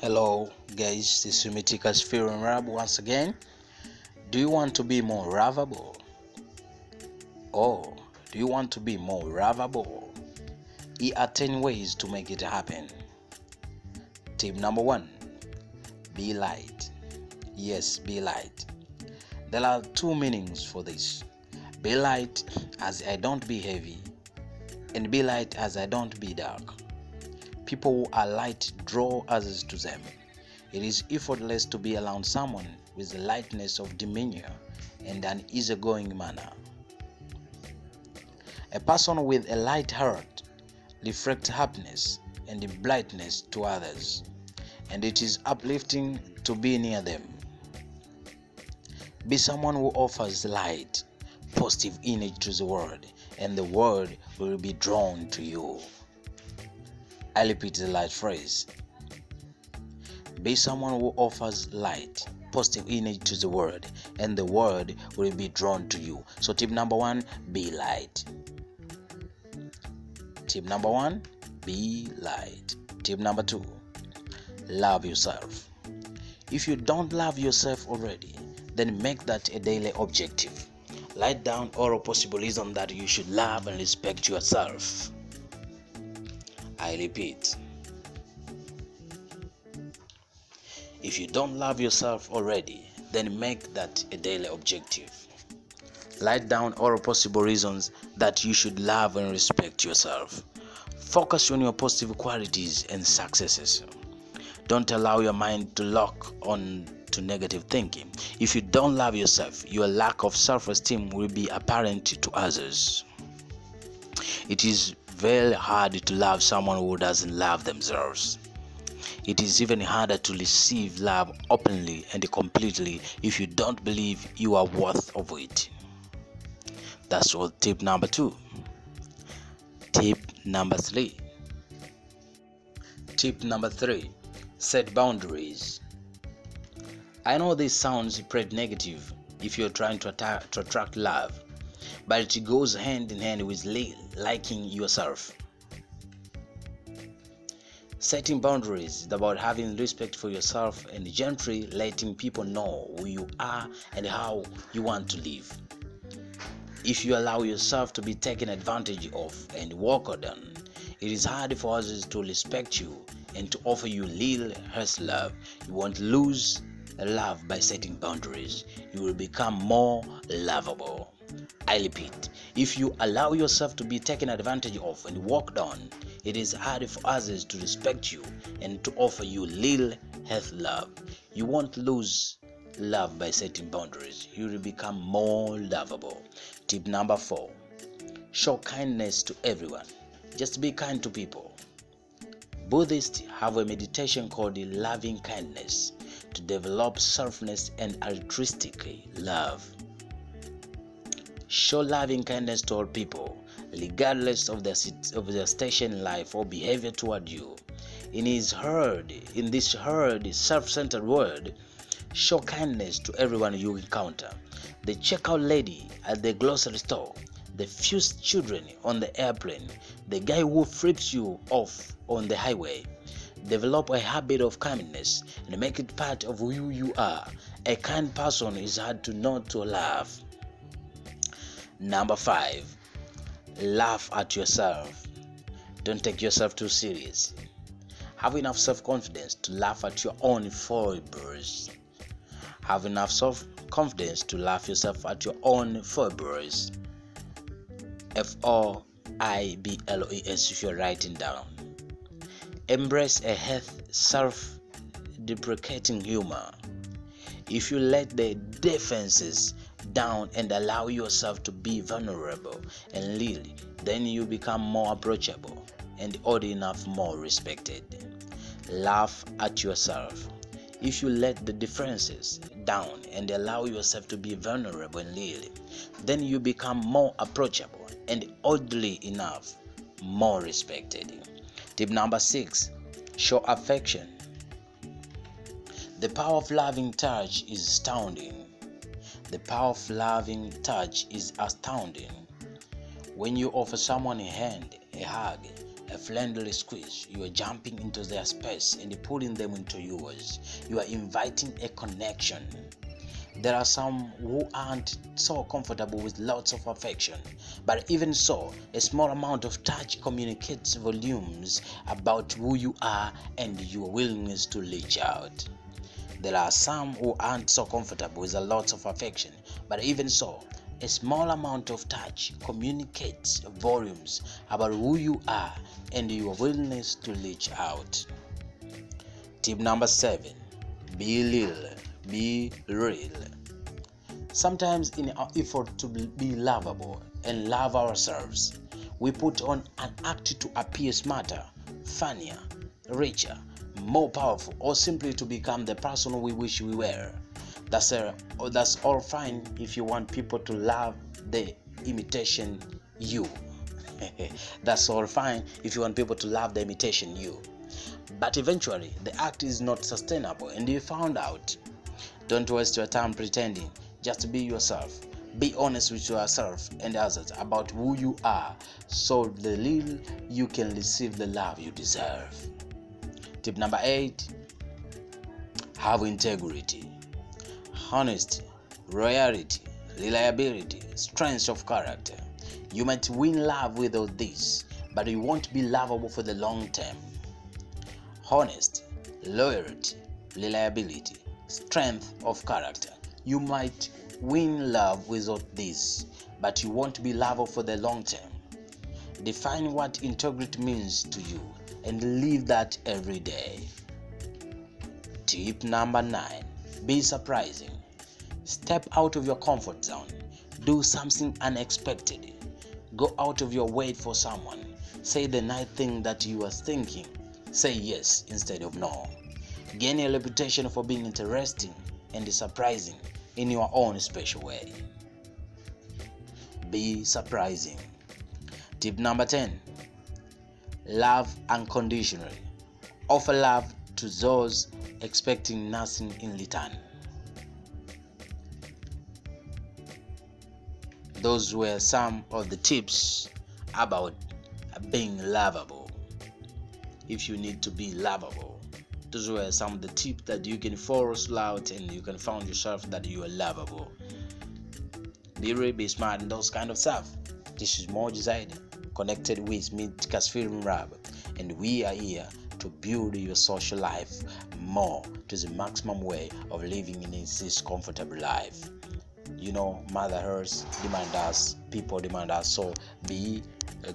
Hello guys, this is Mythica's Fearing Rab once again. Do you want to be more lovable? Or do you want to be more lovable? Here are 10 ways to make it happen. Tip number 1. Be light. Yes, be light. There are two meanings for this. Be light as I don't be heavy, and be light as I don't be dark. People who are light draw others to them. It is effortless to be around someone with a lightness of demeanor and an easygoing manner. A person with a light heart reflects happiness and brightness to others, and it is uplifting to be near them. Be someone who offers light, positive energy to the world, and the world will be drawn to you. I repeat the light phrase. Be someone who offers light, positive energy to the world, and the world will be drawn to you. So tip number 1, be light. Tip number 1, be light. Tip number 2, love yourself. If you don't love yourself already, then make that a daily objective. Write down all possible reasons that you should love and respect yourself. I repeat, if you don't love yourself already, then make that a daily objective. Write down all possible reasons that you should love and respect yourself. Focus on your positive qualities and successes. Don't allow your mind to lock on to negative thinking. If you don't love yourself, your lack of self-esteem will be apparent to others. It is very hard to love someone who doesn't love themselves. It is even harder to receive love openly and completely if you don't believe you are worth of it. That's all tip number 2. Tip number 3. Tip number 3. Set boundaries. I know this sounds pretty negative if you're trying to attract love, but it goes hand in hand with liking yourself. Setting boundaries is about having respect for yourself and gently letting people know who you are and how you want to live. If you allow yourself to be taken advantage of and walked on, it is hard for others to respect you and to offer you real heart's love. You won't lose love by setting boundaries. You will become more lovable. I repeat, if you allow yourself to be taken advantage of and walked on, it is hard for others to respect you and to offer you real health love. You won't lose love by setting boundaries. You will become more lovable. Tip number 4. Show kindness to everyone. Just be kind to people. Buddhists have a meditation called the loving kindness to develop selfless and altruistic love. Show loving kindness to all people, regardless of their station in life or behavior toward you. In this herd, self-centered world, show kindness to everyone you encounter. The checkout lady at the grocery store, the few children on the airplane, the guy who flips you off on the highway. Develop a habit of kindness and make it part of who you are. A kind person is hard to not to love. Number 5. Laugh at yourself. Don't take yourself too serious. Have enough self-confidence to laugh at your own foibles. Have enough self-confidence to laugh yourself at your own foibles. Foibles if you're writing down. Embrace a healthy, self-deprecating humor. If you let the defenses down and allow yourself to be vulnerable and real, then you become more approachable and odd enough more respected. Laugh at yourself. If you let the differences down and allow yourself to be vulnerable and real, then you become more approachable and oddly enough more respected. Tip number 6. Show affection. The power of loving touch is astounding. The power of loving touch is astounding. When you offer someone a hand, a hug, a friendly squeeze. You are jumping into their space and pulling them into yours. You are inviting a connection. There are some who aren't so comfortable with lots of affection, but even so, a small amount of touch communicates volumes about who you are and your willingness to reach out. There are some who aren't so comfortable with a lot of affection, but even so, a small amount of touch communicates volumes about who you are and your willingness to reach out. Tip number 7. Be real. Sometimes in our effort to be lovable and love ourselves, we put on an act to appear smarter, funnier, richer, more powerful, or simply to become the person we wish we were. That's all fine if you want people to love the imitation you. That's all fine if you want people to love the imitation you. But eventually, the act is not sustainable and you found out. Don't waste your time pretending. Just be yourself. Be honest with yourself and others about who you are, so the little you can receive the love you deserve. Tip number 8. Have integrity. Honesty, loyalty, reliability, strength of character. You might win love without this, but you won't be lovable for the long term. Honesty, loyalty, reliability, strength of character. You might win love without this, but you won't be lovable for the long term. Define what integrity means to you and live that every day. Tip number 9. Be surprising. Step out of your comfort zone. Do something unexpected. Go out of your way for someone. Say the nice thing that you are thinking. Say yes instead of no. Gain a reputation for being interesting and surprising in your own special way. Be surprising. Tip number 10. Love unconditionally. Offer love to those expecting nothing in return. Those were some of the tips about being lovable. If you need to be lovable, those were some of the tips that you can follow out and you can find yourself that you are lovable. Be real, be smart, and those kind of stuff. This is Mo Design, connected with me, Film Rab, and we are here to build your social life more to the maximum way of living in this comfortable life. You know, Mother Earth demand us, people demand us, so be a